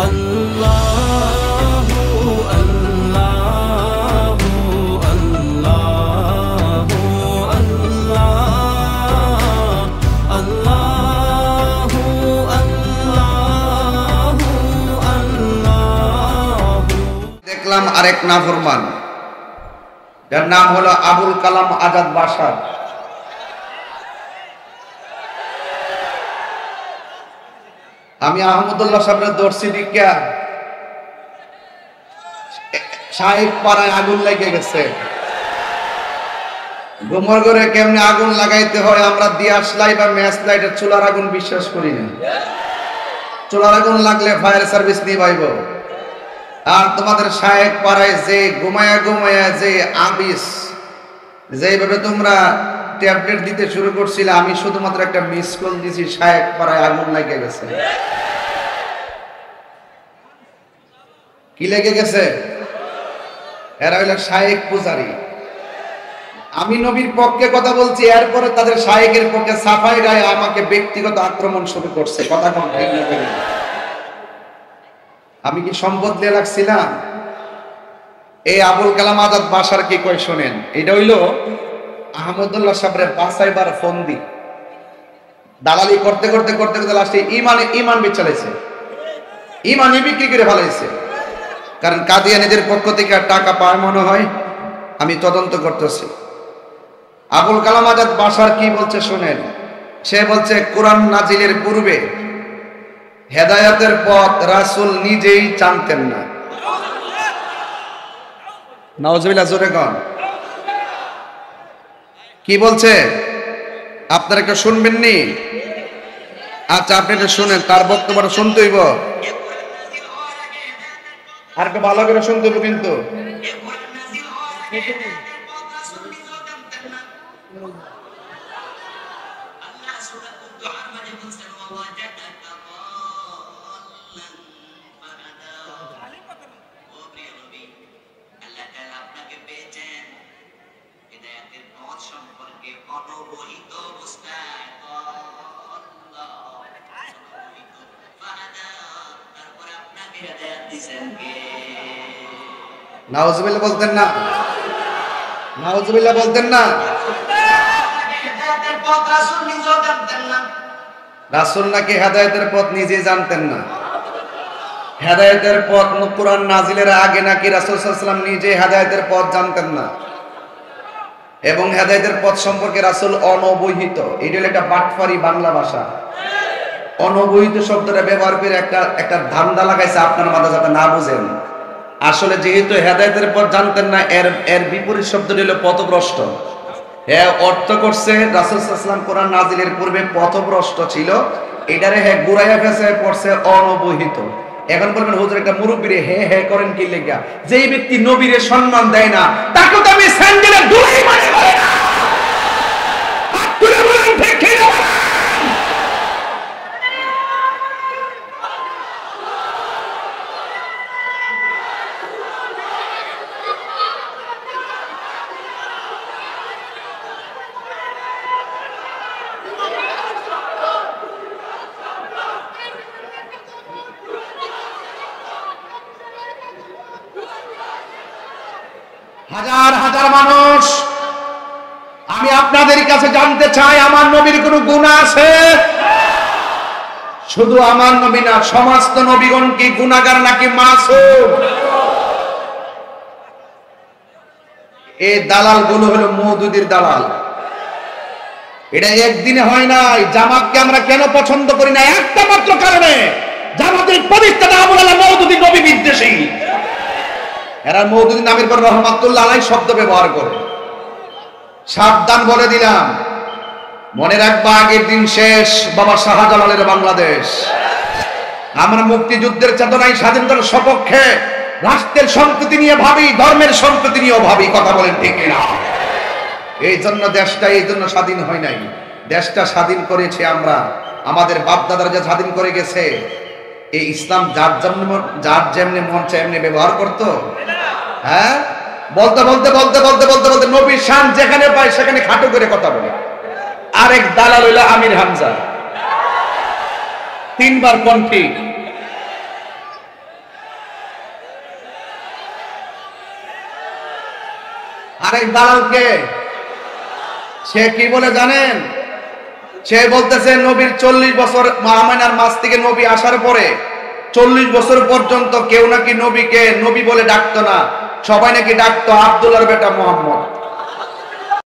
আল্লাহু আল্লাহু আল্লাহু আল্লাহ আল্লাহু আল্লাহু আল্লাহ। দেখলাম আরেক নাফরমান, যার নাম হলো আবুল কালাম আজাদ বাশার। আমি আহমদুল্লাহ সাহেবের দর্শি দিকা সাহেব পাড়ায় আগুন লেগে গেছে। গোমর করে কেমনে আগুন লাগাইতে হয় আমরা দিয়াস লাইট বা ম্যাচ লাইটের চুলার আগুন বিশ্বাস করি না। চুলার আগুন লাগলে ফায়ার সার্ভিস নিবাইব। আর তোমাদের সাহেব পাড়ায় যে ঘুমায়া ঘুমায়া যে আবিস যেভাবে তোমরা ট্যাবলেট দিতে শুরু করছিলে, আমি শুধুমাত্র একটা মিস কল দিছি, সাহেব পাড়ায় আগুন লেগে গেছে। কি লেগে গেছে? এরা হইল শায়েক পূজারি। আমি নবীর পক্ষে কথা বলছি, এরপরে তাদের শায়েকের পক্ষে সাফাই গায়ে আমাকে ব্যক্তিগত আক্রমণ শুরু করছে। কথা কোন ঠিক না? আমি কি সম্পদ দিয়ে রাখছিলাম? এই আবুল কালাম আজাদ বাশার কি কই শোনেন। এটা হইল আহমদুল্লাহ সাহেবের বাসাইবার ফোন দি দালালি করতে করতে করতে করতে লাস্টে ইমান বেচালাইছে, ইমানই বিক্রি করে ফেলাইছে। কারণ কাদিয়ানীদের পক্ষ থেকে টাকা পায় মনে হয়, আমি তদন্ত করতেছি। আবুল কালাম আজাদ বাশার কি বলছে শোনেন। সে বলছে কোরআন নাজিলের পূর্বে হেদায়েতের পথ রাসূল নিজেই জানতেন না। নাউজুবিল্লাহ, জোরে কোন। কি বলছে আপনারা কেউ শুনবেন নি? আচ্ছা আপনি এটা শুনেন, তার বক্তব্যটা শুনতে হইব, আর একটু ভালো করে শুনতে হইব কিন্তু। নাউজুবিল্লাহ বলতেন না, নাউজুবিল্লাহ বলতেন না। রাসূল নাকি হেদায়েতের পথ নিজে জানতেন না। হেদায়েতের পথ কোরআন নাজিলের আগে নাকি রাসূল সাল্লাল্লাহু আলাইহি ওয়াসাল্লাম নিজে হেদায়েতের পথ জানতেন না, এবং হেদায়েতের পথ সম্পর্কে রাসূল অনবহিত। এটা হলো একটা বাটফারি বাংলা ভাষা। অনবহিত শব্দটা ব্যবহার করে একটা ধান্দা লাগাইছে আপনার মাথায় যাতে না বুঝেন। আসলে যেহেতু হেদায়েতের পথ জানতেন না, এর বিপরীত শব্দটি হলো পথভ্রষ্ট। হ্যাঁ, অর্থ করছে রাসূল সাল্লাল্লাহু আলাইহি ওয়াসাল্লাম কোরআন নাজিলের পূর্বে পথভ্রষ্ট ছিল, এটারে হ্যাঁ গুরাইয়া ফেসে পড়ছে অনবহিত। এখন বলবেন হুজুর একটা মুরব্বিরে হ্যাঁ হ্যাঁ করেন কি লেগা? যেই ব্যক্তি নবীরে সম্মান দেয় না তাকে তো আমি স্যান্ডেলে ধুলাই মারি বলি না। তুলে বলেন ঠিক কি না? হাজার হাজার মানুষ, আমি আপনাদের কাছে জানতে চাই, আমার নবীর কোন গুনাহ আছে? শুধু আমার নবী না, সমস্ত নবীগণ কি গুনাহগার নাকি মাসুম? এই দালাল গুলো হলো মওদুদির দালাল। এটা একদিনে হয় নাই। জামাতকে আমরা কেন পছন্দ করি না? একটা মাত্র কারণে, জামাতের প্রতিষ্ঠাতা আবুল আলা মওদুদি নবী বিদ্বেষী। এরা মওদুদি নামের পর রহমাতুল্লাহ আলাইহি শব্দ ব্যবহার করে। সাবধান বলে দিলাম, মনে রাখবা আগের দিন শেষ, বাবা শাহজালালের বাংলাদেশ। আমরা মুক্তিযুদ্ধের চেতনায় স্বাধীনতার সপক্ষে, রাষ্ট্রের সম্প্রীতি নিয়ে ভাবি, ধর্মের সম্প্রীতি নিয়েও ভাবি। কথা বলেন ঠিক কিনা? এই জন্য দেশটা এই জন্য স্বাধীন হয় নাই। দেশটা স্বাধীন করেছে আমরা, আমাদের বাপ দাদারা যে স্বাধীন করে গেছে। এই ইসলাম যার যেমনি মন চায় এমনি ব্যবহার করতো। হ্যাঁ, বলতে বলতে বলতে বলতে বলতে বলতে নবীর শান যেখানে পায় সেখানে খাটো করে কথা বলে। আরেক দালাল হইল আমির হামজা, 3 বার কণ্ঠী। আরেক দালালকে সে কি বলে জানেন? সে বলতেছে নবীর 40 বছর আমেনার মাস থেকে নবী আসার পরে 40 বছর পর্যন্ত কেউ নাকি নবীকে নবী বলে ডাকতো না, সবাই নাকি ডাকতো আব্দুল্লাহর বেটা মুহাম্মদ।